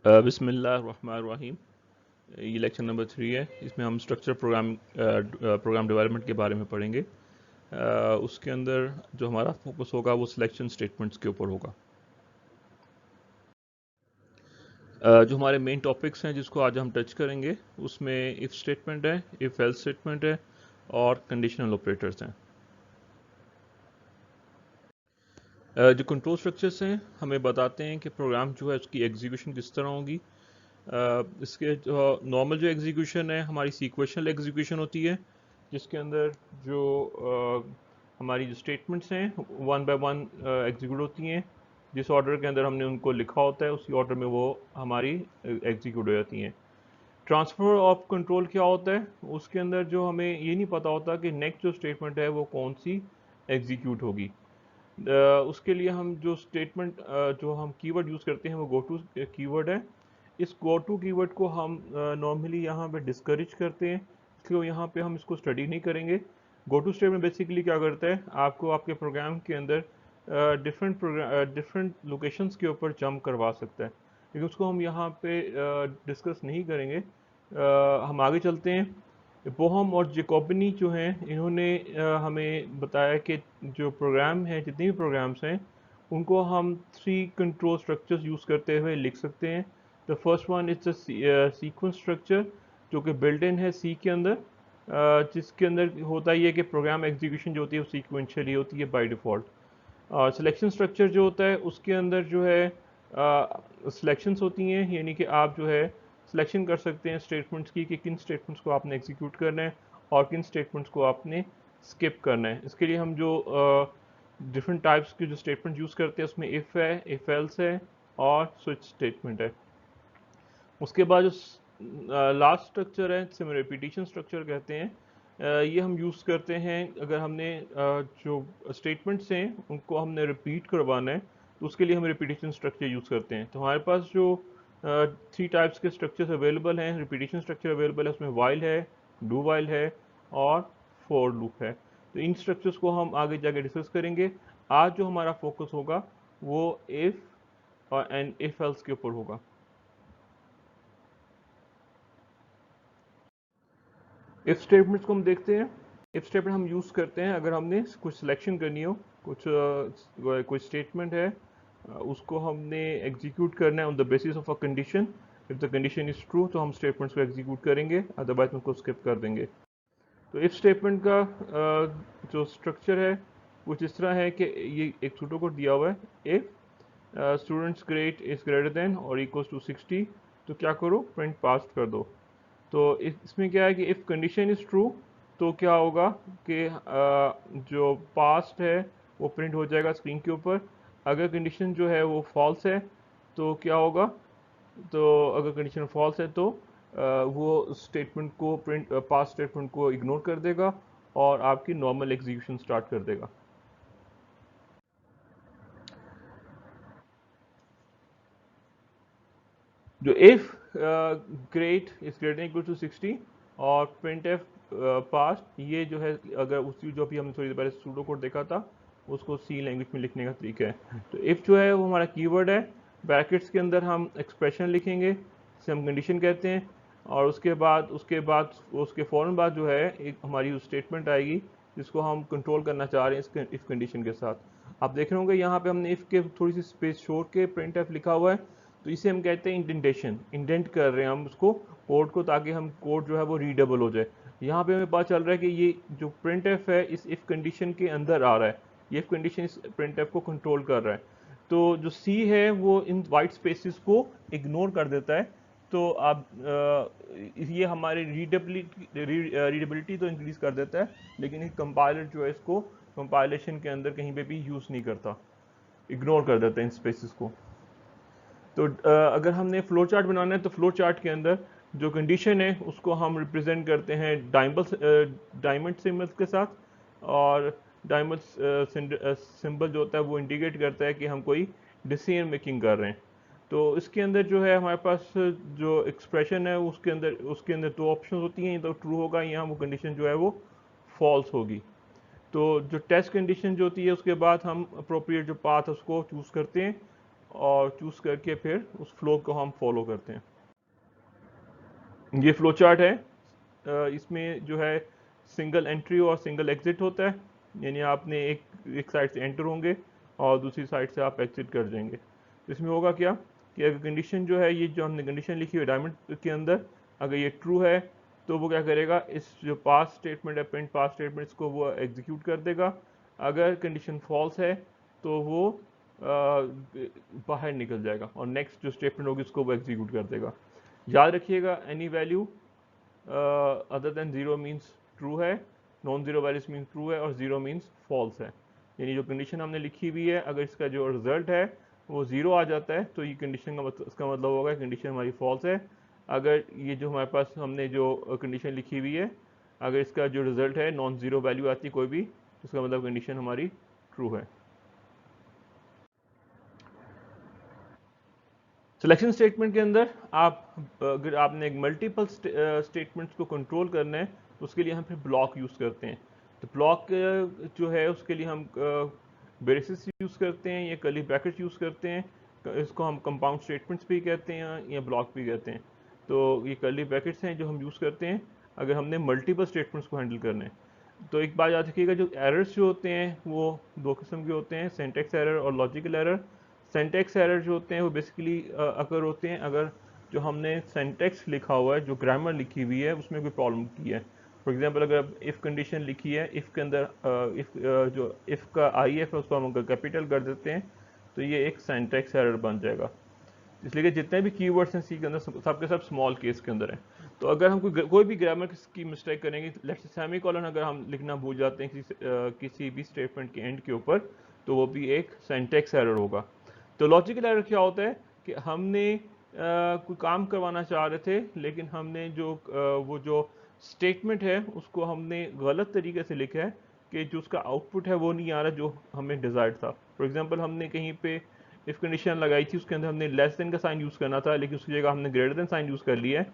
बिस्मिल्लाहिर्रहमानिर्रहीम। ये lecture number 3 है। इसमें हम स्ट्रक्चर प्रोग्राम डेवलपमेंट के बारे में पढ़ेंगे। उसके अंदर जो हमारा फोकस होगा वो सिलेक्शन स्टेटमेंट्स के ऊपर होगा। जो हमारे मेन टॉपिक्स हैं जिसको आज हम टच करेंगे उसमें इफ़ स्टेटमेंट है, इफ़ एल्स स्टेटमेंट है और कंडीशनल ऑपरेटर्स हैं। जो कंट्रोल स्ट्रक्चर्स हैं हमें बताते हैं कि प्रोग्राम जो है उसकी एग्जीक्यूशन किस तरह होगी। इसके जो नॉर्मल जो एग्जीक्यूशन है हमारी सीक्वेंशियल एग्जीक्यूशन होती है, जिसके अंदर जो हमारी जो स्टेटमेंट्स हैं वन बाय वन एग्जीक्यूट होती हैं। जिस ऑर्डर के अंदर हमने उनको लिखा होता है उसी ऑर्डर में वो हमारी एग्जीक्यूट हो जाती हैं। ट्रांसफ़र ऑफ कंट्रोल क्या होता है, उसके अंदर जो हमें ये नहीं पता होता कि नेक्स्ट जो स्टेटमेंट है वो कौन सी एग्जीक्यूट होगी। उसके लिए हम जो स्टेटमेंट जो हम कीवर्ड यूज़ करते हैं वो गो टू कीवर्ड है। इस गो टू कीवर्ड को हम नॉर्मली यहाँ पे डिस्करेज करते हैं, इसलिए यहाँ पे हम इसको स्टडी नहीं करेंगे। गो टू स्टेटमेंट बेसिकली क्या करता है, आपको आपके प्रोग्राम के अंदर डिफरेंट लोकेशंस के ऊपर जंप करवा सकता है, लेकिन उसको हम यहाँ पे डिस्कस नहीं करेंगे। हम आगे चलते हैं। बोहम और जेकोबिनी जो हैं इन्होंने हमें बताया कि जो प्रोग्राम है, जितने भी प्रोग्राम्स हैं उनको हम 3 कंट्रोल स्ट्रक्चर्स यूज़ करते हुए लिख सकते हैं। The first one is the sequence structure, जो कि बिल्ट इन है सी के अंदर, जिसके अंदर होता ही है कि प्रोग्राम एग्जीक्यूशन जो होती है वो सीक्वेंशियली होती है बाय डिफ़ॉल्ट। और सिलेक्शन स्ट्रक्चर जो होता है उसके अंदर जो है सिलेक्शंस होती हैं, यानी कि आप जो है सिलेक्शन कर सकते हैं स्टेटमेंट्स की कि किन स्टेटमेंट्स को आपने एग्जीक्यूट करना है और किन स्टेटमेंट्स को आपने स्किप करना है। इसके लिए हम जो डिफरेंट टाइप्स के जो स्टेटमेंट यूज़ करते हैं उसमें इफ़ है, इफ़ एल्स है और स्विच स्टेटमेंट है। उसके बाद जो लास्ट स्ट्रक्चर है जिसे हम रेपिटेशन स्ट्रक्चर कहते हैं, ये हम यूज़ करते हैं अगर हमने जो स्टेटमेंट्स हैं उनको हमने रिपीट करवाना है, तो उसके लिए हम रेपिटेशन स्ट्रक्चर यूज़ करते हैं। तो हमारे पास जो 3 टाइप्स के स्ट्रक्चर्स अवेलेबल हैं, रिपीटेशन स्ट्रक्चर अवेलेबल है, उसमें वाइल है, डू वाइल है और फॉर लूप है। तो इन स्ट्रक्चर्स को हम आगे जाके डिस्कस करेंगे। आज जो हमारा फोकस होगा वो इफ़ और एंड इफ़ एल्स के ऊपर होगा। इफ स्टेटमेंट्स को हम देखते हैं। इफ स्टेटमेंट हम यूज़ करते हैं अगर हमने कुछ सिलेक्शन करनी हो, कोई स्टेटमेंट है, उसको हमने एग्जीक्यूट करना है on the basis of a condition. If the condition is true तो हम स्टेटमेंट्स को एग्जीक्यूट करेंगे, अदरवाइज उनको स्किप कर देंगे। तो इफ स्टेटमेंट का जो स्ट्रक्चर है कुछ इस तरह है कि ये एक सूडो कोड दिया हुआ है। If students grade is greater then और इक्वल्स टू 60, तो क्या करो, प्रिंट पास कर दो। तो इसमें क्या है कि इफ़ कंडीशन इज़ ट्रू तो क्या होगा कि जो पास्ट है वो प्रिंट हो जाएगा स्क्रीन के ऊपर। अगर कंडीशन जो है वो फॉल्स है तो क्या होगा, तो अगर कंडीशन फॉल्स है तो वो स्टेटमेंट को प्रिंट पास्ट स्टेटमेंट को इग्नोर कर देगा और आपकी नॉर्मल एग्जीक्यूशन स्टार्ट कर देगा। जो if grade is greater equal to 60 और प्रिंट एफ पास, ये जो है अगर उसी जो भी हमने थोड़ी देर पहले सूडो कोड देखा था उसको सी लैंग्वेज में लिखने का तरीका है। तो इफ जो है वो हमारा कीवर्ड है, ब्रैकेट्स के अंदर हम एक्सप्रेशन लिखेंगे जिसे हम कंडीशन कहते हैं, और उसके बाद उसके फ़ौरन बाद जो है एक हमारी स्टेटमेंट आएगी जिसको हम कंट्रोल करना चाह रहे हैं इसके इफ़ कंडीशन के साथ। आप देख रहे होंगे यहाँ पे हमने इफ़ के थोड़ी सी स्पेस छोड़ के प्रिंट एफ लिखा हुआ है, तो इसे हम कहते हैं इंडेंटेशन। इंडेंट कर रहे हैं हम उसको कोड को, ताकि हम कोड जो है वो रीडेबल हो जाए। यहाँ पे हमें पता चल रहा है कि ये जो प्रिंट एफ है इस इफ कंडीशन के अंदर आ रहा है, ये इफ कंडीशन इस प्रिंट एफ को कंट्रोल कर रहा है। तो जो सी है वो इन वाइट स्पेसिस को इग्नोर कर देता है। तो आप ये हमारे रीडेबिलिटी तो इंक्रीज कर देता है, लेकिन एक कंपाइलर जो है इसको कंपाइलेशन के अंदर कहीं पे भी यूज़ नहीं करता, इग्नोर कर देता है इन स्पेसिस को। तो अगर हमने फ्लो चार्ट बनाना है तो फ्लो चार्ट के अंदर जो कंडीशन है उसको हम रिप्रेजेंट करते हैं डायमंड सिंबल्स के साथ, और डायमंड सिंबल जो होता है वो इंडिकेट करता है कि हम कोई डिसीजन मेकिंग कर रहे हैं। तो इसके अंदर जो है हमारे पास जो एक्सप्रेशन है उसके अंदर दो ऑप्शन होती हैं, तो ट्रू होगा, यहाँ वो कंडीशन जो है वो फॉल्स होगी। तो जो टेस्ट कंडीशन जो होती है उसके बाद हम अप्रोप्रिएट जो पाथ उसको चूज़ करते हैं और चूज़ करके फिर उस फ्लो को हम फॉलो करते हैं। ये फ्लो चार्ट है। इसमें जो है सिंगल एंट्री और सिंगल एग्जिट होता है, यानी आपने एक साइड से एंटर होंगे और दूसरी साइड से आप एग्जिट कर जाएंगे। तो इसमें होगा क्या कि अगर कंडीशन जो है, ये जो हमने कंडीशन लिखी है डायमंड के अंदर, अगर ये ट्रू है तो वो क्या करेगा, इस जो पास स्टेटमेंट है, प्रिंट पास स्टेटमेंट, इसको वो एग्जीक्यूट कर देगा। अगर कंडीशन फॉल्स है तो वो बाहर निकल जाएगा और नेक्स्ट जो स्टेटमेंट होगी उसको वो एग्जीक्यूट कर देगा। याद रखिएगा, any value other than zero means true है, non zero values means true है और जीरो मीन्स फॉल्स है। यानी जो कंडीशन हमने लिखी हुई है, अगर इसका जो रिजल्ट है वो जीरो आ जाता है तो ये कंडीशन का मतलब, इसका मतलब होगा कंडीशन हमारी फॉल्स है। अगर ये जो हमारे पास हमने जो कंडीशन लिखी हुई है, अगर इसका जो रिजल्ट है नॉन जीरो वैल्यू आती है कोई भी, तो इसका मतलब कंडीशन हमारी ट्रू है। सिलेक्शन स्टेटमेंट के अंदर अगर आपने एक मल्टीपल स्टेटमेंट्स को कंट्रोल करना है तो उसके लिए हम फिर ब्लॉक यूज़ करते हैं। तो ब्लॉक जो है उसके लिए हम ब्रेसेस यूज़ करते हैं या कर्ली ब्रैकेट्स यूज़ करते हैं। इसको हम कंपाउंड स्टेटमेंट्स भी कहते हैं या ब्लॉक भी कहते हैं। तो ये कर्ली ब्रैकेट्स हैं जो हम यूज़ करते हैं अगर हमने मल्टीपल स्टेटमेंट्स को हैंडल करना है। तो एक बात याद रखिएगा, जो एरर्स जो होते हैं वो दो किस्म के होते हैं, सिंटैक्स एरर और लॉजिकल एरर। सिंटैक्स एरर जो होते हैं वो बेसिकली अगर होते हैं अगर जो हमने सिंटैक्स लिखा हुआ है, जो ग्रामर लिखी हुई है, उसमें कोई प्रॉब्लम की है। फॉर एग्जांपल, अगर इफ़ कंडीशन लिखी है, इफ़ के अंदर इफ़ जो इफ़ का आई एफ है उसको हम अगर कैपिटल कर देते हैं तो ये एक सिंटैक्स एरर बन जाएगा। इसलिए कि जितने भी कीवर्ड्स हैं सी के अंदर सबके सब स्मॉल केस के अंदर हैं। तो अगर हम कोई भी ग्रामर की मिस्टेक करेंगे, लेट्स सेमी कॉलन अगर हम लिखना भूल जाते हैं किसी भी स्टेटमेंट के एंड के ऊपर, तो वो भी एक सिंटैक्स एरर होगा। तो लॉजिकल एरर क्या होता है कि हमने कोई काम करवाना चाह रहे थे, लेकिन हमने वो जो स्टेटमेंट है उसको हमने गलत तरीके से लिखा है कि जो उसका आउटपुट है वो नहीं आ रहा जो हमें डिज़ायर्ड था। फॉर एग्जांपल, हमने कहीं पे इफ़ कंडीशन लगाई थी, उसके अंदर हमने लेस देन का साइन यूज़ करना था, लेकिन उसकी जगह हमने ग्रेटर देन साइन यूज़ कर लिया है।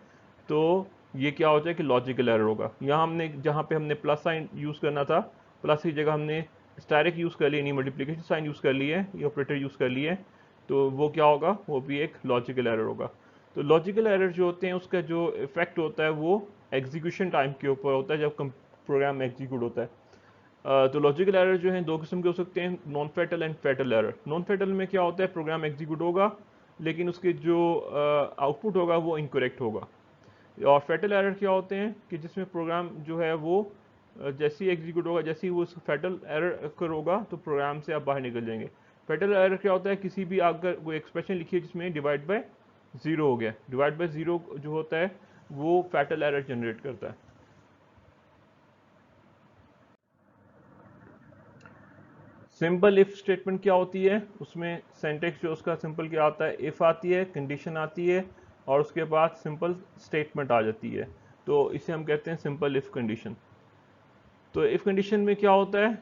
तो ये क्या होता है कि लॉजिकल एरर होगा। यहाँ हमने जहाँ पे हमने प्लस साइन यूज़ करना था, प्लस की जगह हमने स्टायरिक यूज़ कर लिया, यानी मल्टीप्लिकेशन साइन यूज़ कर लिए, ये ऑपरेटर यूज़ कर लिए, तो वो क्या होगा, वो भी एक लॉजिकल एरर होगा। तो लॉजिकल एरर जो होते हैं उसका जो इफेक्ट होता है वो एग्जीक्यूशन टाइम के ऊपर होता है, जब प्रोग्राम एग्जीक्यूट होता है। तो लॉजिकल एरर जो है दो किस्म के हो सकते हैं, non fatal and fatal error. Non fatal में क्या होता है, प्रोग्राम एग्जीक्यूट होगा लेकिन उसके जो आउटपुट होगा वो इनकरेक्ट होगा। और फैटल एरर क्या होते हैं कि जिसमें प्रोग्राम जो है वो जैसे ही एग्जीक्यूट होगा, जैसे ही वो फैटल एरर अकर होगा तो प्रोग्राम से आप बाहर निकल जाएंगे। फैटल एरर क्या होता है, किसी भी अगर कोई एक्सप्रेशन लिखी है जिसमें डिवाइड बाय ज़ीरो हो गया, डिवाइड बाय ज़ीरो जो होता है वो फैटल एरर जनरेट करता है। सिंपल इफ स्टेटमेंट क्या होती है, उसमें सिंटेक्स जो उसका सिंपल क्या आता है, इफ आती है, कंडीशन आती है और उसके बाद सिंपल स्टेटमेंट आ जाती है। तो इसे हम कहते हैं सिंपल इफ कंडीशन। तो इफ कंडीशन में क्या होता है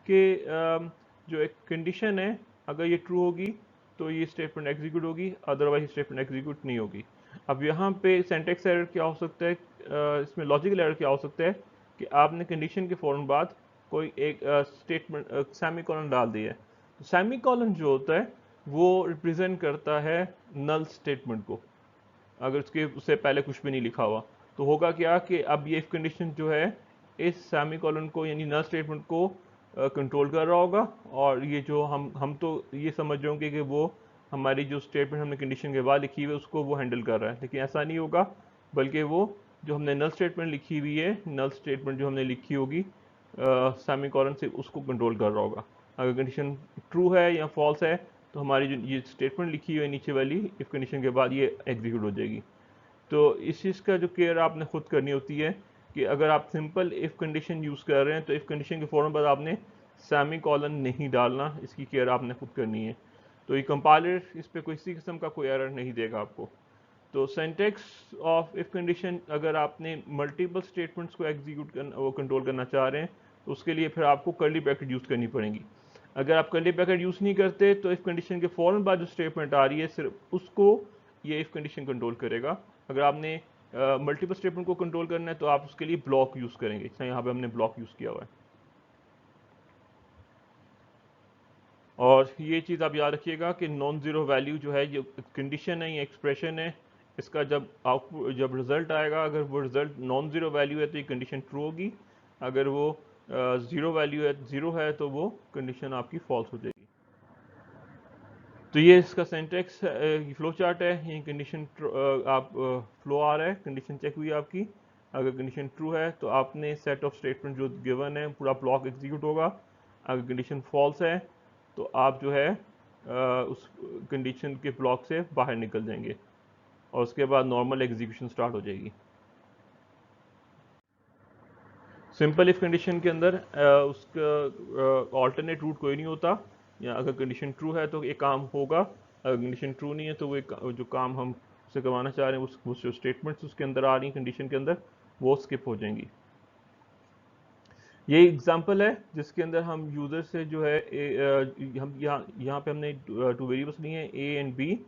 कि जो एक कंडीशन है, अगर ये ट्रू होगी तो ये स्टेटमेंट एग्जीक्यूट होगी, अदरवाइज स्टेटमेंट एग्जीक्यूट नहीं होगी। अब यहाँ पे सिंटेक्स एरर क्या हो सकता है, इसमें लॉजिकल एरर क्या हो सकता है कि आपने कंडीशन के फौरन बाद कोई एक स्टेटमेंट सेमी कॉलन डाल दिया है। तो सेमी कॉलन जो होता है वो रिप्रेजेंट करता है नल स्टेटमेंट को, अगर उससे पहले कुछ भी नहीं लिखा हुआ। तो होगा क्या कि अब ये इफ कंडीशन जो है इस सेमी कॉलन को यानी नल स्टेटमेंट को कंट्रोल कर रहा होगा, और ये जो हम तो ये समझ रहे होंगे कि वो हमारी जो स्टेटमेंट हमने कंडीशन के बाद लिखी हुई है उसको वो हैंडल कर रहा है, लेकिन ऐसा नहीं होगा। बल्कि वो जो हमने नल स्टेटमेंट लिखी हुई है, नल स्टेटमेंट जो हमने लिखी होगी सेमी कॉलन से, उसको कंट्रोल कर रहा होगा। अगर कंडीशन ट्रू है या फॉल्स है तो हमारी जो ये स्टेटमेंट लिखी हुई है नीचे वाली इफ कंडीशन के बाद ये एग्जीक्यूट हो जाएगी। तो इस चीज़ का जो केयर आपने खुद करनी होती है कि अगर आप सिंपल इफ कंडीशन यूज़ कर रहे हैं तो इफ कंडीशन के फ़ौरन बाद आपने सेमी कॉलन नहीं डालना, इसकी केयर आपने खुद करनी है। तो ये कंपाइलर इस पर किसी किस्म का कोई एरर नहीं देगा आपको। तो सिंटैक्स ऑफ इफ कंडीशन, अगर आपने मल्टीपल स्टेटमेंट्स को एग्जीक्यूट करना, वो कंट्रोल करना चाह रहे हैं, तो उसके लिए फिर आपको कर्ली ब्रैकेट यूज़ करनी पड़ेगी। अगर आप कर्ली ब्रैकेट यूज़ नहीं करते तो इफ कंडीशन के फ़ौरन बाद जो स्टेटमेंट आ रही है सिर्फ उसको ये इफ कंडीशन कंट्रोल करेगा। अगर आपने मल्टीपल स्टेटमेंट को कंट्रोल करना है तो आप उसके लिए ब्लॉक यूज़ करेंगे। यहाँ पे हमने ब्लॉक यूज़ किया हुआ है। और ये चीज़ आप याद रखिएगा कि नॉन ज़ीरो वैल्यू जो है, ये कंडीशन है, ये एक्सप्रेशन है, इसका जब आउटपुट, जब रिज़ल्ट आएगा, अगर वो रिज़ल्ट नॉन ज़ीरो वैल्यू है तो ये कंडीशन ट्रू होगी, अगर वो ज़ीरो वैल्यू है, ज़ीरो है, तो वो कंडीशन आपकी फॉल्स हो जाएगी। तो ये इसका सिंटैक्स फ्लो चार्ट है, ये कंडीशन आप फ्लो आ रहा है, कंडीशन चेक हुई आपकी, अगर कंडीशन ट्रू है तो आपने सेट ऑफ स्टेटमेंट जो गिवन है पूरा ब्लॉक एग्जीक्यूट होगा, अगर कंडीशन फॉल्स है तो आप जो है उस कंडीशन के ब्लॉक से बाहर निकल जाएंगे और उसके बाद नॉर्मल एग्जीक्यूशन स्टार्ट हो जाएगी। सिंपल इफ कंडीशन के अंदर उसका ऑल्टरनेट रूट कोई नहीं होता, या अगर कंडीशन ट्रू है तो ये काम होगा, अगर कंडीशन ट्रू नहीं है तो वो जो काम हम से करवाना चाह रहे हैं उस जो स्टेटमेंट्स उसके अंदर आ रही हैं कंडीशन के अंदर, वो स्किप हो जाएंगी। ये एग्जांपल है जिसके अंदर हम यूज़र से जो है हम यहाँ पे हमने टू वेरिएबल्स लिए हैं ए एंड बी,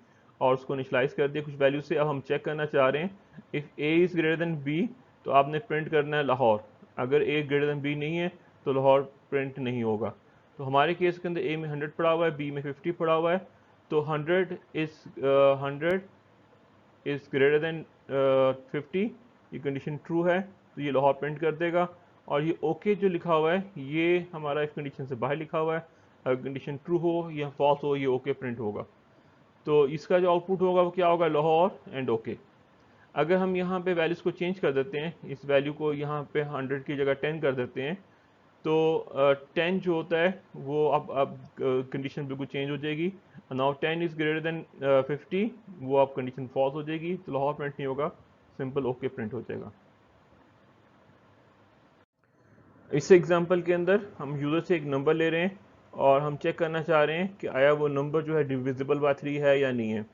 और उसको इनिशियलाइज कर दिया कुछ वैल्यू से। अब हम चेक करना चाह रहे हैं if a is greater than b तो आपने प्रिंट करना है लाहौर, अगर ए ग्रेटर देन बी नहीं है तो लाहौर प्रिंट नहीं होगा। तो हमारे केस के अंदर ए में 100 पड़ा हुआ है, बी में 50 पड़ा हुआ है, तो 100 इज़ ग्रेटर देन 50, ये कंडीशन ट्रू है तो ये लाहौर प्रिंट कर देगा। और ये ओके जो लिखा हुआ है ये हमारा इस कंडीशन से बाहर लिखा हुआ है, अगर कंडीशन ट्रू हो या फॉल्स हो ये ओके प्रिंट होगा। तो इसका जो आउटपुट होगा वो क्या होगा, लाहौर एंड ओके। अगर हम यहाँ पे वैल्यूज़ को चेंज कर देते हैं, इस वैल्यू को यहाँ पे 100 की जगह 10 कर देते हैं, तो 10 जो होता है वो अब कंडीशन बिल्कुल चेंज हो जाएगी। नाउ 10 इज़ ग्रेटर देन 50, वो अब कंडीशन फॉल्स हो जाएगी, तो लाहौर प्रिंट नहीं होगा, सिंपल ओके प्रिंट हो जाएगा। इस एग्जांपल के अंदर हम यूज़र से एक नंबर ले रहे हैं और हम चेक करना चाह रहे हैं कि आया वो नंबर जो है डिविजिबल बाय 3 है या नहीं है।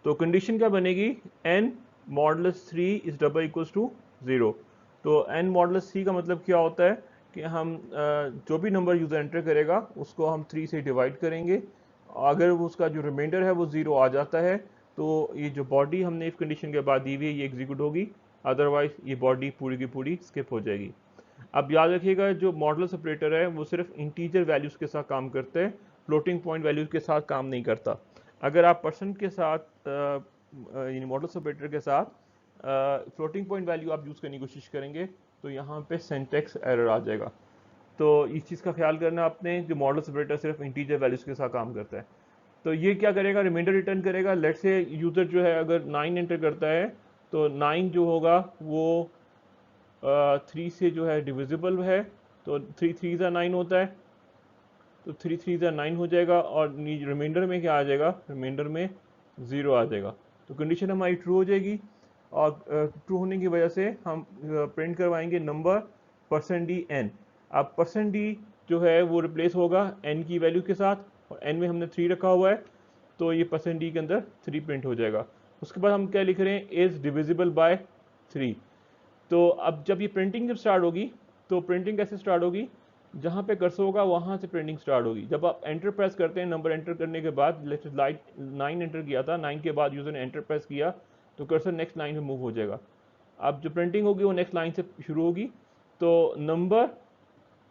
तो कंडीशन क्या बनेगी, n modulus 3 is double equals to 0। तो n मॉडुलस 3 का मतलब क्या होता है कि हम जो भी नंबर यूज़र एंटर करेगा उसको हम 3 से डिवाइड करेंगे, अगर वो उसका जो रिमाइंडर है वो 0 आ जाता है तो ये जो बॉडी हमने इस कंडीशन के बाद दी हुई है ये एग्जीक्यूट होगी, अदरवाइज ये बॉडी पूरी की पूरी स्किप हो जाएगी। अब याद रखिएगा जो मॉडुलस ऑपरेटर है वो सिर्फ इंटीजर वैल्यूज़ के साथ काम करते हैं, फ्लोटिंग पॉइंट वैल्यूज़ के साथ काम नहीं करता। अगर आप परसेंट के साथ यानी मॉडुलस ऑपरेटर के साथ फ्लोटिंग पॉइंट वैल्यू आप यूज़ करने की कोशिश करेंगे तो यहाँ पे सिंटैक्स एरर आ जाएगा। तो इस चीज़ का ख्याल करना आपने, जो मॉडुलस ऑपरेटर सिर्फ इंटीजर वैल्यूज़ के साथ काम करता है। तो ये क्या करेगा, रिमाइंडर रिटर्न करेगा। लेट से यूज़र जो है अगर 9 एंटर करता है तो 9 जो होगा वो 3 से जो है डिविजिबल है, तो 3 3 ज़ा 9 होता है, तो 3 3 ज़ा 9 हो जाएगा, और रिमाइंडर में क्या आ जाएगा, रिमाइंडर में 0 आ जाएगा। तो कंडीशन हमारी ट्रू हो जाएगी, और ट्रू होने की वजह से हम प्रिंट करवाएंगे नंबर %d(n). अब %d जो है वो रिप्लेस होगा n की वैल्यू के साथ, और n में हमने 3 रखा हुआ है तो ये %d के अंदर 3 प्रिंट हो जाएगा। उसके बाद हम क्या लिख रहे हैं, इज़ डिविजिबल बाय 3। तो अब जब ये प्रिंटिंग जब स्टार्ट होगी तो प्रिंटिंग कैसे स्टार्ट होगी, जहाँ पे कर्सर होगा वहाँ से प्रिंटिंग स्टार्ट होगी। जब आप एंटर प्रेस करते हैं, नंबर एंटर करने के बाद, लाइट 9 एंटर किया था, 9 के बाद यूज़र ने एंटर प्रेस किया तो कर्सर नेक्स्ट लाइन में मूव हो जाएगा। अब जो प्रिंटिंग होगी वो नेक्स्ट लाइन से शुरू होगी। तो नंबर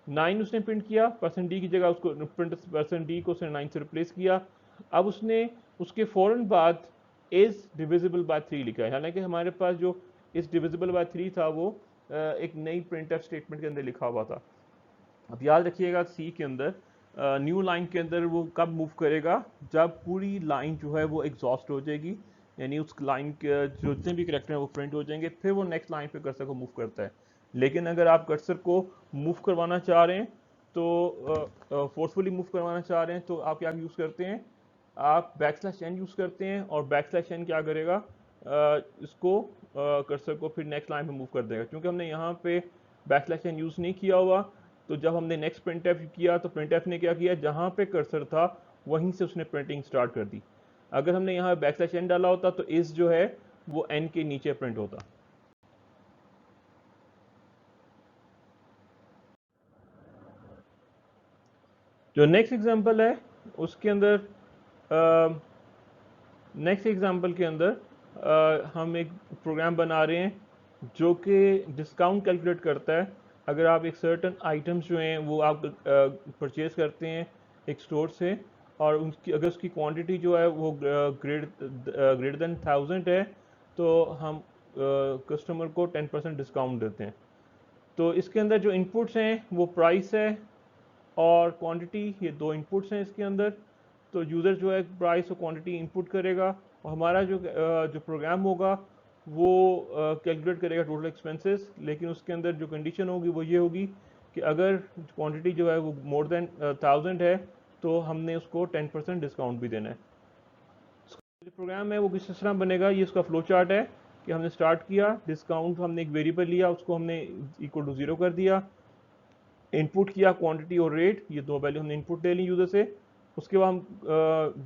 9 उसने प्रिंट किया, %d की जगह उसको प्रिंट %d को उसने 9 से रिप्लेस किया। अब उसने उसके फ़ौरन बाद इज़ डिविजिबल बाय 3 लिखा है, हालांकि हमारे पास जो इज़ डिविजिबल बाय 3 था वो एक नई प्रिंट एफ स्टेटमेंट के अंदर लिखा हुआ था। अब याद रखिएगा सी के अंदर न्यू लाइन के अंदर वो कब मूव करेगा, जब पूरी लाइन जो है वो एग्जॉस्ट हो जाएगी, यानी उस लाइन के जो जितने भी करेक्टर हैं वो प्रिंट हो जाएंगे, फिर वो नेक्स्ट लाइन पे कर्सर को मूव करता है। लेकिन अगर आप कर्सर को मूव करवाना चाह रहे हैं तो फोर्सफुली मूव करवाना चाह रहे हैं तो आप क्या यूज़ करते हैं, आप \n यूज़ करते हैं, और \n क्या करेगा, इसको कर्सर को फिर नेक्स्ट लाइन पे मूव कर देगा। क्योंकि हमने यहाँ पे \n यूज़ नहीं किया हुआ, तो जब हमने नेक्स्ट printf किया तो printf ने क्या किया, जहाँ पे कर्सर था वहीं से उसने प्रिंटिंग स्टार्ट कर दी। अगर हमने यहाँ \n डाला होता तो इस जो है वो n के नीचे प्रिंट होता। जो नेक्स्ट एग्जांपल है उसके अंदर नेक्स्ट एग्जांपल के अंदर हम एक प्रोग्राम बना रहे हैं जो कि डिस्काउंट कैलकुलेट करता है। अगर आप एक सर्टन आइटम्स जो हैं वो आप परचेज करते हैं एक स्टोर से, और उसकी अगर उसकी क्वांटिटी जो है वो ग्रेटर देन 1000 है, तो हम कस्टमर को 10% डिस्काउंट देते हैं। तो इसके अंदर जो इनपुट्स हैं वो प्राइस है और क्वांटिटी, ये दो इनपुट्स हैं इसके अंदर। तो यूज़र जो है प्राइस और क्वांटिटी इनपुट करेगा और हमारा जो प्रोग्राम होगा वो कैलकुलेट करेगा टोटल एक्सपेंसेस, लेकिन उसके अंदर जो कंडीशन होगी वो ये होगी कि अगर क्वांटिटी जो है वो मोर देन 1000 है तो हमने उसको 10% डिस्काउंट भी देना है। जो प्रोग्राम है वो किस तरह बनेगा, ये उसका फ्लो चार्ट है कि हमने स्टार्ट किया, डिस्काउंट हमने एक वेरिएबल लिया, उसको हमने इक्वल टू 0 कर दिया, इनपुट किया क्वांटिटी और रेट, ये दो वैल्यू हमने इनपुट ले ली यूज़र से। उसके बाद हम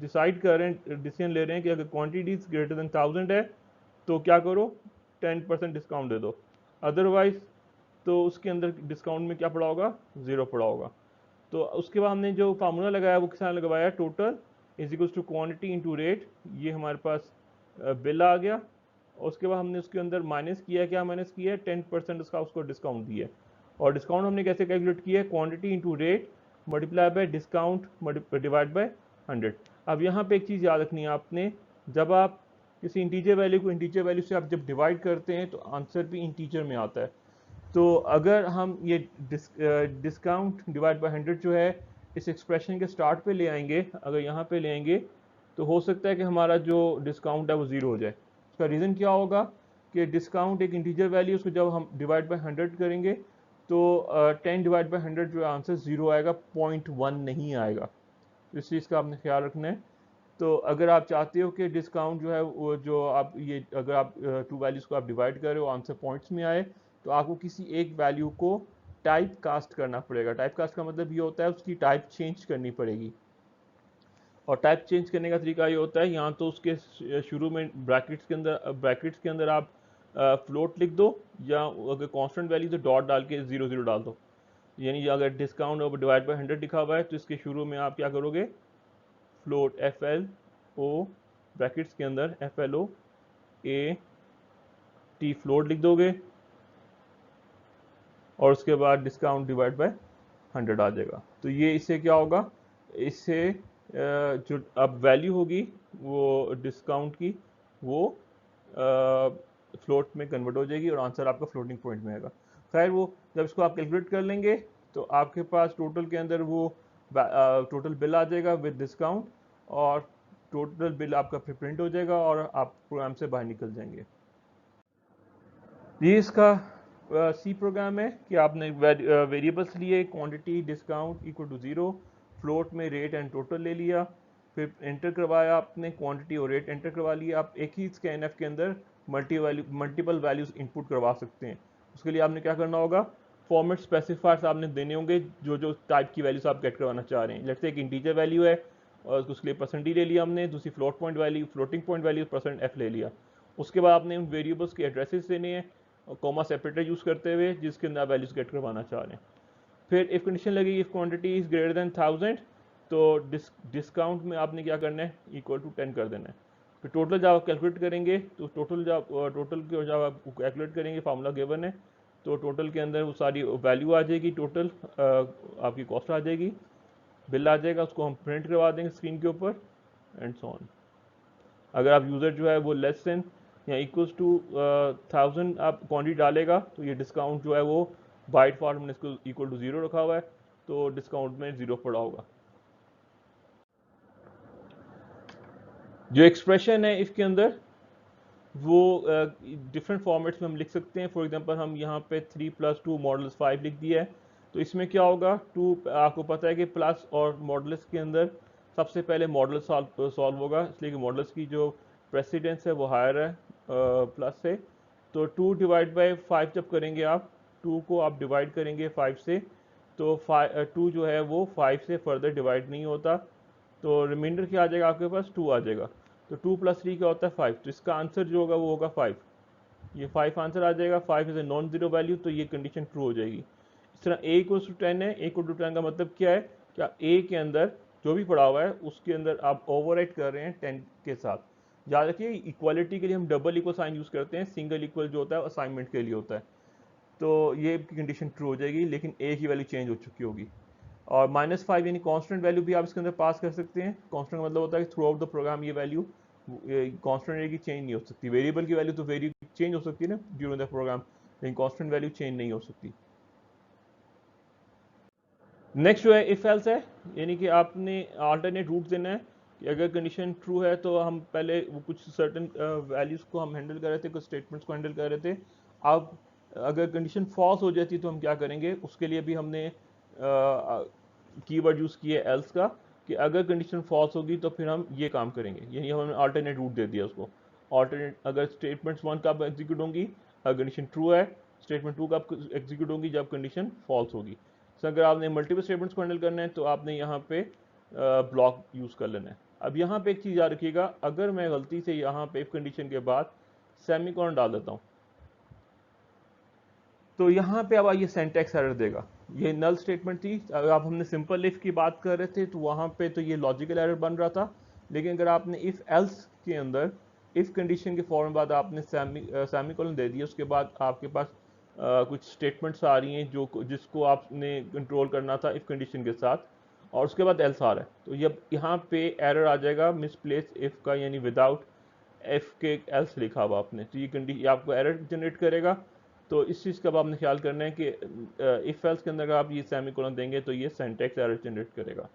डिसाइड कर रहे हैं, डिसीजन ले रहे हैं कि अगर क्वांटिटी ग्रेटर देन 1000 है तो क्या करो, 10% डिस्काउंट दे दो, अदरवाइज तो उसके अंदर डिस्काउंट में क्या पड़ा होगा, 0 पड़ा होगा। तो उसके बाद हमने जो फार्मूला लगाया वो किसान लगवाया, total is equals to quantity into rate, ये हमारे पास बिल आ गया। और उसके बाद हमने उसके अंदर माइनस किया, क्या माइनस किया है, 10% उसका उसको डिस्काउंट दिया। और डिस्काउंट हमने कैसे कैलकुलेट किया है, quantity into rate multiply by discount divide by 100। अब यहाँ पे एक चीज़ याद रखनी है आपने, जब आप किसी इंटीजर वैल्यू को इंटीजर वैल्यू से आप जब डिवाइड करते हैं तो आंसर भी इंटीजर में आता है। तो अगर हम ये डिस्काउंट डिवाइड बाय 100 जो है इस एक्सप्रेशन के स्टार्ट पे ले आएंगे, अगर यहाँ पे ले आएंगे तो हो सकता है कि हमारा जो डिस्काउंट है वो 0 हो जाए। उसका रीज़न क्या होगा कि डिस्काउंट एक इंटीजर वैल्यू, उसको जब हम डिवाइड बाय 100 करेंगे तो 10 डिवाइड बाय 100 जो आंसर 0 आएगा, 0.1 नहीं आएगा। इस चीज़ का आपने ख्याल रखना है। तो अगर आप चाहते हो कि डिस्काउंट जो है वो जो आप ये अगर आप टू वैल्यूज़ को आप डिवाइड कर रहे हो आंसर पॉइंट्स में आए, तो आपको किसी एक वैल्यू को टाइप कास्ट करना पड़ेगा। टाइप कास्ट का मतलब ये होता है उसकी टाइप चेंज करनी पड़ेगी। और टाइप चेंज करने का तरीका ये होता है, यहाँ तो उसके शुरू में ब्रैकेट्स के अंदर आप फ्लोट लिख दो, या अगर कांस्टेंट वैल्यू तो डॉट डाल के 0 0 डाल दो। यानी अगर डिस्काउंट और डिवाइड बाय 100 लिखा हुआ है तो इसके शुरू में आप क्या करोगे, फ्लोट FLO ब्रैकेट्स के अंदर FLOAT फ्लोट लिख दोगे और उसके बाद डिस्काउंट डिवाइड बाय 100 आ जाएगा। तो ये इससे क्या होगा, इससे जो अब वैल्यू होगी वो डिस्काउंट की वो फ्लोट में कन्वर्ट हो जाएगी और आंसर आपका फ्लोटिंग पॉइंट में आएगा। खैर वो जब इसको आप कैलकुलेट कर लेंगे तो आपके पास टोटल के अंदर वो टोटल बिल आ जाएगा विद डिस्काउंट, और टोटल बिल आपका फिर प्रिंट हो जाएगा और आप प्रोग्राम से बाहर निकल जाएंगे। ये इसका सी प्रोग्राम है कि आपने वेरिएबल्स लिए, quantity discount equal to 0, float में रेट एंड टोटल ले लिया, फिर एंटर करवाया आपने, क्वांटिटी और रेट एंटर करवा लिया। आप एक ही स्कैनएफ के अंदर मल्टीपल वैल्यूज इनपुट करवा सकते हैं। उसके लिए आपने क्या करना होगा, फॉर्मेट स्पेसिफायर्स आपने देने होंगे जो जो टाइप की वैल्यूज आप गेट करवाना चाह रहे हैं। लेट्स से एक इंटीजर वैल्यू है और उसके लिए % ले लिया हमने, दूसरी फ्लोटिंग पॉइंट वैल्यू %f ले लिया। उसके बाद आपने उन वेरिएबल्स के एड्रेसेस देने हैं और कॉमा सेपरेटर यूज़ करते हुए जिसके अंदर आप वैल्यूज गेट करवाना चाह रहे हैं। फिर इफ कंडीशन लगेगी if quantity is greater then 1000, तो डिस्काउंट में आपने क्या करना है, इक्वल टू 10 कर देना है। फिर टोटल जब आप कैलकुलेट करेंगे तो टोटल को जब आप कैलकुलेट करेंगे, फार्मूला गिवन है, तो टोटल के अंदर वो सारी वैल्यू आ जाएगी, टोटल आपकी कॉस्ट आ जाएगी, बिल आ जाएगा, उसको हम प्रिंट करवा देंगे स्क्रीन के ऊपर एंड सो ऑन। अगर आप यूज़र जो है वो लेस देन या इक्वल्स टू 1000 आप क्वांटिटी डालेगा तो ये डिस्काउंट जो है वो बाइट फॉर्म में इसको इक्वल टू 0 रखा हुआ है, तो डिस्काउंट में 0 पड़ा होगा। जो एक्सप्रेशन है इसके अंदर वो डिफरेंट फॉर्मेट्स में हम लिख सकते हैं। फॉर एग्जांपल हम यहाँ पे 3 + 2 मॉडल्स 5 लिख दिया है, तो इसमें क्या होगा, 2 आपको पता है कि प्लस और मॉडल्स के अंदर सबसे पहले मॉडल सॉल्व होगा, इसलिए कि मॉडल्स की जो प्रेसिडेंस है वो हायर है प्लस से। तो 2 डिवाइड बाय 5 जब करेंगे आप, 2 को आप डिवाइड करेंगे 5 से, तो 2 जो है वो 5 से फर्दर डिवाइड नहीं होता, तो रिमाइंडर क्या आ जाएगा आपके पास, 2 आ जाएगा। तो 2 + 3 क्या होता है 5, तो इसका आंसर जो होगा वो होगा 5। ये 5 आंसर आ जाएगा, 5 is a non zero value, तो ये कंडीशन ट्रू हो जाएगी। इस तरह a = 10 है, a = 10 का मतलब क्या है कि आप a के अंदर जो भी पड़ा हुआ है उसके अंदर आप ओवरराइट कर रहे हैं 10 के साथ। याद रखिए इक्वालिटी के लिए हम डबल इक्वल साइन यूज़ करते हैं, सिंगल इक्वल जो होता है असाइनमेंट के लिए होता है। तो ये कंडीशन ट्रू हो जाएगी, लेकिन a की वैल्यू चेंज हो चुकी होगी। और -5 यानी कांस्टेंट वैल्यू भी आप इसके अंदर पास कर सकते हैं। कांस्टेंट का मतलब होता है कि थ्रू आउट द प्रोग्राम ये वैल्यू कांस्टेंट रहेगी, चेंज नहीं हो सकती। वेरिएबल की वैल्यू तो वेरी चेंज हो सकती है ना ड्यूरिंग द प्रोग्राम, लेकिन कांस्टेंट वैल्यू चेंज नहीं हो सकती। नेक्स्ट जो है इफ एल्स है, यानी कि आपने अल्टरनेट रूट देना है कि अगर कंडीशन ट्रू है तो हम पहले वो कुछ सर्टन वैल्यूज को हम हैंडल कर रहे थे, कुछ स्टेटमेंट्स को हैंडल कर रहे थे। अब अगर कंडीशन फॉल्स हो जाती तो हम क्या करेंगे, उसके लिए भी हमने कीवर्ड यूज़ किए एल्स का, कि अगर कंडीशन फॉल्स होगी तो फिर हम ये काम करेंगे, यानी हमने अल्टरनेट रूट दे दिया उसको। अल्टरनेट अगर स्टेटमेंट्स 1 कब एग्जीक्यूट होंगी, अगर कंडीशन ट्रू है, स्टेटमेंट 2 कब एग्जीक्यूट होंगी, जब कंडीशन फॉल्स होगी। तो अगर आपने मल्टीपल स्टेटमेंट्स को हैंडल करना है तो आपने यहाँ पे ब्लॉक यूज़ कर लेना है। अब यहाँ पे एक चीज़ याद रखिएगा, अगर मैं गलती से यहाँ पे इफ कंडीशन के बाद सेमीकोलन डाल देता हूँ तो यहाँ पे अब ये सिंटैक्स एरर देगा। ये नल स्टेटमेंट थी, अगर आप हमने सिंपल इफ की बात कर रहे थे तो वहाँ पे तो ये लॉजिकल एरर बन रहा था, लेकिन अगर आपने इफ एल्स के अंदर इफ कंडीशन के फौरन बाद आपने सेमीकोलन दे दिया, उसके बाद आपके पास कुछ स्टेटमेंट्स आ रही हैं जो जिसको आपने कंट्रोल करना था इफ कंडीशन के साथ, और उसके बाद एल्स आ रहा है, तो ये यहाँ पे एरर आ जाएगा मिसप्लेस इफ का, यानी विदाउट एफ के एल्स लिखा हुआ आपने, तो ये कंडीशन आपको एरर जनरेट करेगा। तो इस चीज़ का अब आपने ख्याल करना है कि इफ एल्स के अंदर आप ये सेमीकोलन देंगे तो ये सिंटैक्स एरर जनरेट करेगा।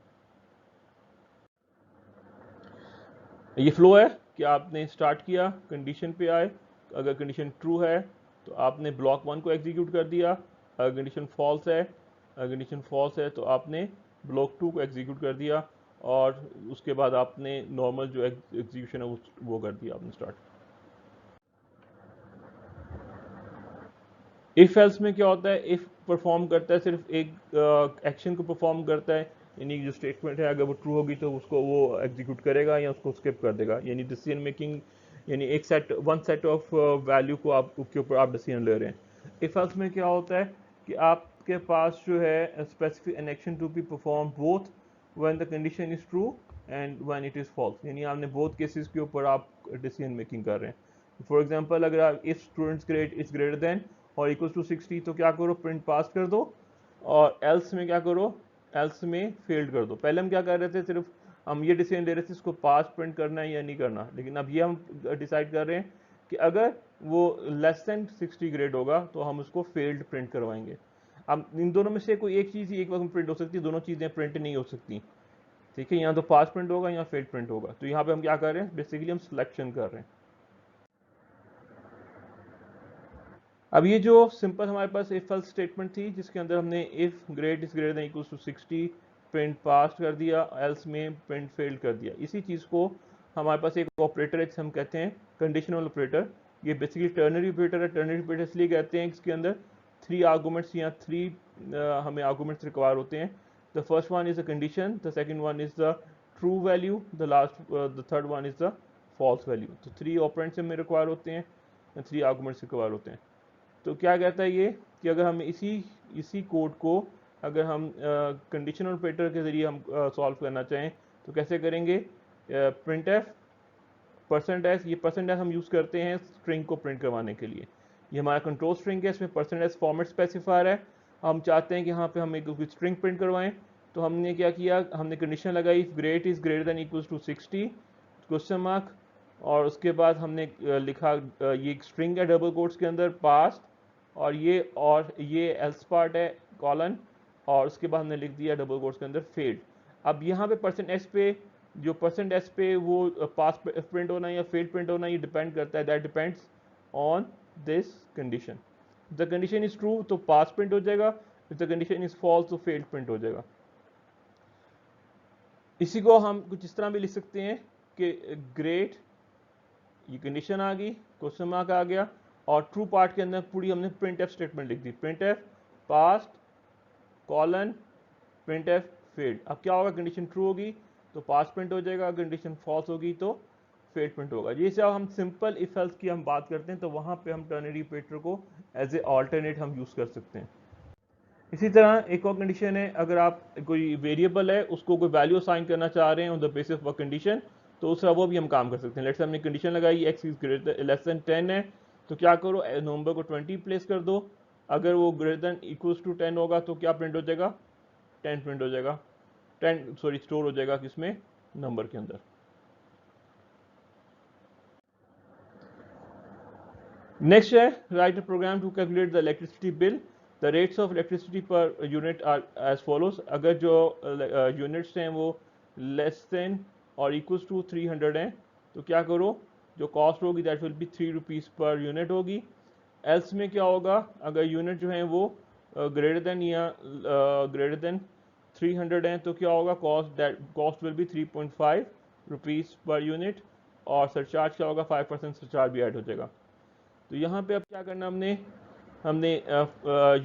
ये फ्लो है कि आपने स्टार्ट किया, कंडीशन पे आए, अगर कंडीशन ट्रू है तो आपने ब्लॉक 1 को एग्जीक्यूट कर दिया, अगर कंडीशन फॉल्स है, अगर कंडीशन फॉल्स है तो आपने ब्लॉक 2 को एग्जीक्यूट कर दिया, और उसके बाद आपने नॉर्मल जो एग्जीक्यूशन है वो कर दिया आपने स्टार्ट। इफ एल्स में क्या होता है, इफ परफॉर्म करता है सिर्फ एक एक्शन को परफॉर्म करता है, यानी जो स्टेटमेंट है अगर वो ट्रू होगी तो उसको वो एग्जीक्यूट करेगा या उसको स्किप कर देगा, यानी डिसीजन मेकिंग, यानी एक set one set of value को आप उसके ऊपर आप डिसीजन ले रहे हैं। इफ एल्स में क्या होता है कि आपके पास जो है specific an action to be perform both when the condition is true and when it is false, यानी आपने बोथ केसेस के ऊपर आप डिसीजन मेकिंग कर रहे हैं। फॉर एग्जांपल अगर आप if students grade is greater then और इक्वल टू 60 तो क्या करो, प्रिंट पास कर दो, और एल्स में क्या करो, एल्स में फेल्ड कर दो। पहले हम क्या कर रहे थे, सिर्फ हम ये डिसीजन ले रहे थे इसको पास प्रिंट करना है या नहीं करना, लेकिन अब ये हम डिसाइड कर रहे हैं कि अगर वो लेस देन 60 ग्रेड होगा तो हम उसको फेल्ड प्रिंट करवाएंगे। अब इन दोनों में से कोई एक चीज़ ही एक वक्त में प्रिंट हो सकती है, दोनों चीज़ें प्रिंट नहीं हो सकती। ठीक है, यहाँ तो पास प्रिंट होगा, यहाँ फेल्ड प्रिंट होगा, तो यहाँ पे हम क्या कर रहे हैं, बेसिकली हम सिलेक्शन कर रहे हैं। अब ये जो सिंपल हमारे पास इफ एल्स स्टेटमेंट थी जिसके अंदर हमने if grade is greater than equals to 60 print pass कर दिया, एल्स में प्रिंट फेल्ड कर दिया, इसी चीज़ को हमारे पास एक ऑपरेटर है जिसे हम कहते हैं कंडीशनल ऑपरेटर। ये बेसिकली टर्नरी ऑपरेटर है। टर्नरी ऑपरेटर इसलिए कहते हैं इसके अंदर 3 आर्गूमेंट्स या 3 हमें आर्गूमेंट्स रिक्वायर होते हैं। The first one is the condition, the second one is the true value, the third one is the false value. तो 3 ऑपरेंट्स हमें रिक्वायर होते हैं, 3 आर्गूमेंट्स रिक्वायर होते हैं। तो क्या कहता है ये कि अगर हम इसी कोड को अगर हम कंडीशनल ऑपरेटर के ज़रिए हम सॉल्व करना चाहें तो कैसे करेंगे, प्रिंट एफ परसेंट एस, ये परसेंट एस हम यूज़ करते हैं स्ट्रिंग को प्रिंट करवाने के लिए। ये हमारा कंट्रोल स्ट्रिंग है, इसमें परसेंट एस फॉर्मेट स्पेसिफायर है। हम चाहते हैं कि यहाँ पे हम एक स्ट्रिंग प्रिंट करवाएं, तो हमने क्या किया, हमने कंडीशन लगाई if grade is greater than equals to 60 question mark, और उसके बाद हमने लिखा ये एक स्ट्रिंग है डबल कोट्स के अंदर पास्ट, और ये एल्स पार्ट है कॉलन, और उसके बाद हमने लिख दिया डबल कोट्स के अंदर फेल्ड। अब यहाँ पे परसेंट एस पे जो परसेंट एस पे वो पास प्रिंट होना या फेल्ड प्रिंट होना ये डिपेंड करता है, that depends on this condition. The condition is true तो पास प्रिंट हो जाएगा, if the condition is false तो फेल्ड प्रिंट हो जाएगा। इसी को हम कुछ इस तरह भी लिख सकते हैं कि ग्रेट, ये कंडीशन आ गई, क्वेश्चन मार्क आ गया, और ट्रू पार्ट के अंदर पूरी हमने प्रिंट एफ स्टेटमेंट लिख दी, print F passed colon print F failed. अब क्या होगा, कंडीशन ट्रू होगी तो पास प्रिंट हो जाएगा, कंडीशन फॉल्स होगी तो फेल्ड प्रिंट होगा। जैसे अब हम सिंपल इफ एल्स की हम बात करते हैं तो वहां पे हम टर्नरी ऑपरेटर को एज ए ऑल्टरनेट हम यूज कर सकते हैं। इसी तरह एक और कंडीशन है, अगर आप कोई वेरिएबल है उसको कोई वैल्यू असाइन करना चाह रहे हैं on the basis of condition, तो उसका वो भी हम काम कर सकते हैं। लेट्स से हमने कंडीशन लगाई x is greater less than 10 है, तो क्या करो, नंबर को 20 प्लेस कर दो, अगर वो ग्रेटर देन इक्वल्स टू 10 होगा तो क्या प्रिंट हो जाएगा, 10 प्रिंट हो जाएगा, 10 सॉरी स्टोर हो जाएगा किसमें, नंबर के अंदर। नेक्स्ट है write a program to calculate the electricity bill. The rates of electricity per unit are as follows. अगर जो यूनिट्स हैं वो लेस देन और इक्वल्स टू 300 हैं तो क्या करो, जो कॉस्ट होगी that will be 3 rupees per unit होगी। एल्स में क्या होगा, अगर यूनिट जो है वो ग्रेटर देन या ग्रेटर देन 300 हैं तो क्या होगा, cost will be 3.5 rupees per unit, और सरचार्ज क्या होगा, 5% सरचार्ज भी ऐड हो जाएगा। तो यहाँ पे अब क्या करना, हमने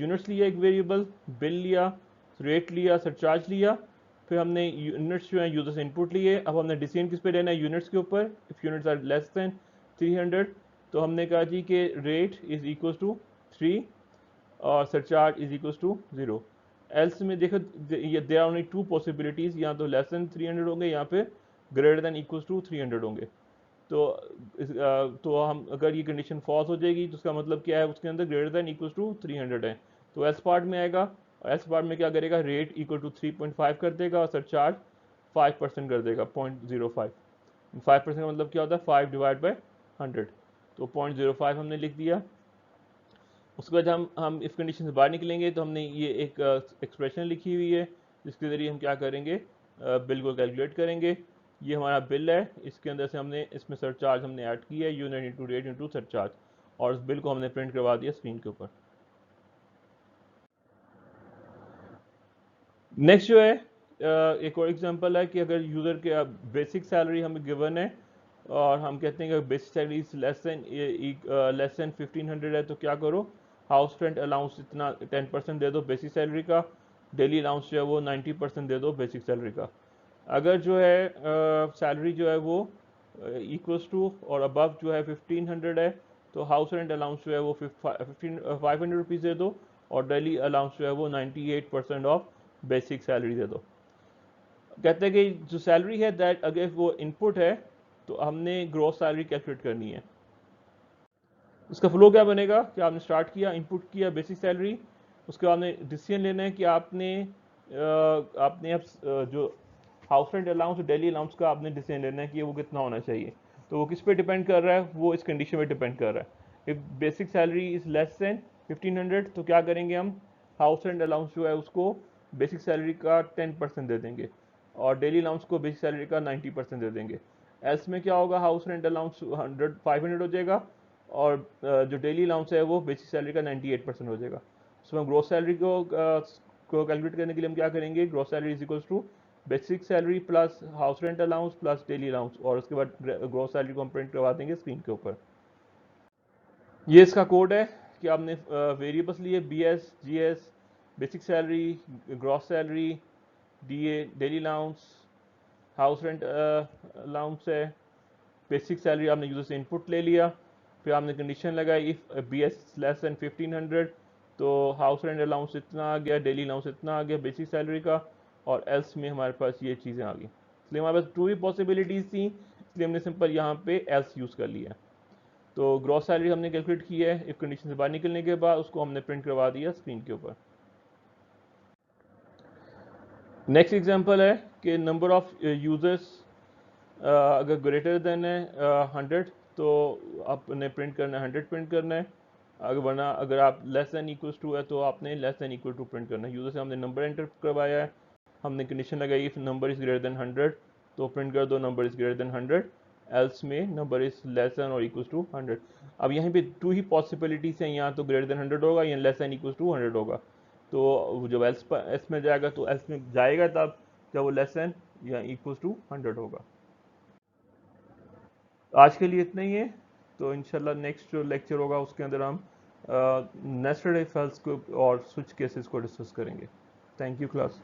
यूनिट्स लिया, एक वेरिएबल, बिल लिया, रेट लिया, सरचार्ज लिया, फिर हमने यूनिट्स जो है यूजर्स इनपुट लिए। अब हमने डिसीजन किस पे लेना है, यूनिट्स के ऊपर। If units are less than 300 तो हमने कहा जी कि रेट इज इक्वल टू 3 और surcharge is equal to 0। Else में देखो देयर आर ओनली 2 पॉसिबिलिटीज, या तो लेस देन 300 होंगे या फिर ग्रेटर देन इक्वल टू 300 होंगे। तो हम अगर ये कंडीशन फॉल्स हो जाएगी तो उसका मतलब क्या है, उसके अंदर ग्रेटर देन इक्वल टू 300 है, तो एल्स पार्ट में आएगा। और एल्स पार्ट में क्या करेगा, रेट इक्वल टू 3.5 कर देगा और सरचार्ज 5% कर देगा, 0.05। 5% का मतलब क्या होता है, 5 डिवाइड बाई 100, तो 0.05 हमने लिख दिया। उसके बाद हम इस कंडीशन से बाहर निकलेंगे तो हमने ये एक एक्सप्रेशन लिखी हुई है जिसके ज़रिए हम क्या करेंगे, बिल को कैलकुलेट करेंगे। ये हमारा बिल है, इसके अंदर से हमने इसमें सरचार्ज हमने ऐड किया है, unit into rate into surcharge, और उस बिल को हमने प्रिंट करवा दिया स्क्रीन के ऊपर। नेक्स्ट जो है एक और एग्जांपल है कि अगर यूज़र के बेसिक सैलरी हमें गिवन है और हम कहते हैं कि बेसिक सैलरी लेस देन 1500 है तो क्या करो, हाउस रेंट अलाउंस इतना 10% दे दो बेसिक सैलरी का, डेली अलाउंस जो है वो 90% दे दो बेसिक सैलरी का। अगर जो है सैलरी जो है वो इक्वल्स टू और अबव जो है 1500 है तो हाउस रेंट अलाउंस जो है वो 500 रुपीज़ दे दो, और डेली अलाउंस जो है वो 98% ऑफ बेसिक सैलरी दे दो। कहते हैं कि जो सैलरी है दैट अगर वो इनपुट है तो हमने ग्रॉस सैलरी कैलकुलेट करनी है। उसका फ्लो क्या बनेगा कि आपने स्टार्ट किया, इनपुट किया बेसिक सैलरी, उसके बाद आपने डिसीजन लेना है कि आपने अब जो हाउस रेंट अलाउंस और डेली अलाउंस का आपने डिसीजन लेना है कि वो कितना होना चाहिए। तो वो किस पे डिपेंड कर रहा है, वो इस कंडीशन पे डिपेंड कर रहा है। If basic salary is less than 1500 तो क्या करेंगे, हम हाउस रेंट अलाउंस जो है उसको बेसिक सैलरी का 10% दे देंगे और डेली अलाउंस को बेसिक सैलरी का 90% दे देंगे। एल्स में क्या होगा, हाउस रेंट अलाउंस 500 हो जाएगा और जो डेली अलाउंस है वो बेसिक सैलरी का 98% हो जाएगा। सो हम ग्रॉस सैलरी को कैलकुलेट करने के लिए हम क्या करेंगे, gross salary is equals to basic salary plus house rent allowance plus daily allowance, और उसके बाद ग्रॉस सैलरी को हम प्रिंट करवा देंगे स्क्रीन के ऊपर। ये इसका कोड है कि आपने वेरिएबल्स लिए BS GS, basic salary, gross salary, DA daily allowance, house rent allowance है, बेसिक सैलरी आपने यूजर से इनपुट ले लिया, फिर आपने कंडीशन लगाई इफ BS लेस देन 1500 तो हाउस रेंट अलाउंस इतना आ गया, डेली अलाउंस इतना आ गया बेसिक सैलरी का, और एल्स में हमारे पास ये चीज़ें आ गई। इसलिए हमारे पास 2 ही पॉसिबिलिटीज़ थी, इसलिए हमने सिंपल यहाँ पे एल्स यूज़ कर लिया। तो ग्रॉस सैलरी हमने कैलकुलेट की है, इफ कंडीशन से बाहर निकलने के बाद उसको हमने प्रिंट करवा दिया स्क्रीन के ऊपर। नेक्स्ट एग्जांपल है कि नंबर ऑफ यूजर्स अगर ग्रेटर देन है 100 तो आपने प्रिंट करना है 100 प्रिंट करना है, अगर आप लेस देन इक्वल्स टू है तो आपने less than equal to print करना है। यूजर से हमने नंबर एंटर करवाया है, हमने कंडीशन लगाई if number is greater then 100 तो प्रिंट कर दो number is greater then 100, else में नंबर इज लेस देन और इक्वल्स टू 100। अब यहाँ पे 2 ही पॉसिबिलिटीज हैं, यहाँ तो ग्रेटर देन 100 होगा या लेस देन इक्वल्स टू 100 होगा। तो जब एल्स में जाएगा तो एल्स में जाएगा तब जब वो लेस देन या इक्वल्स टू 100 होगा। आज के लिए इतना ही है, तो इंशाल्लाह नेक्स्ट जो लेक्चर होगा उसके अंदर हम नेस्टेड इफ एल्स को और स्विच केसेस को डिस्कस करेंगे। Thank you class.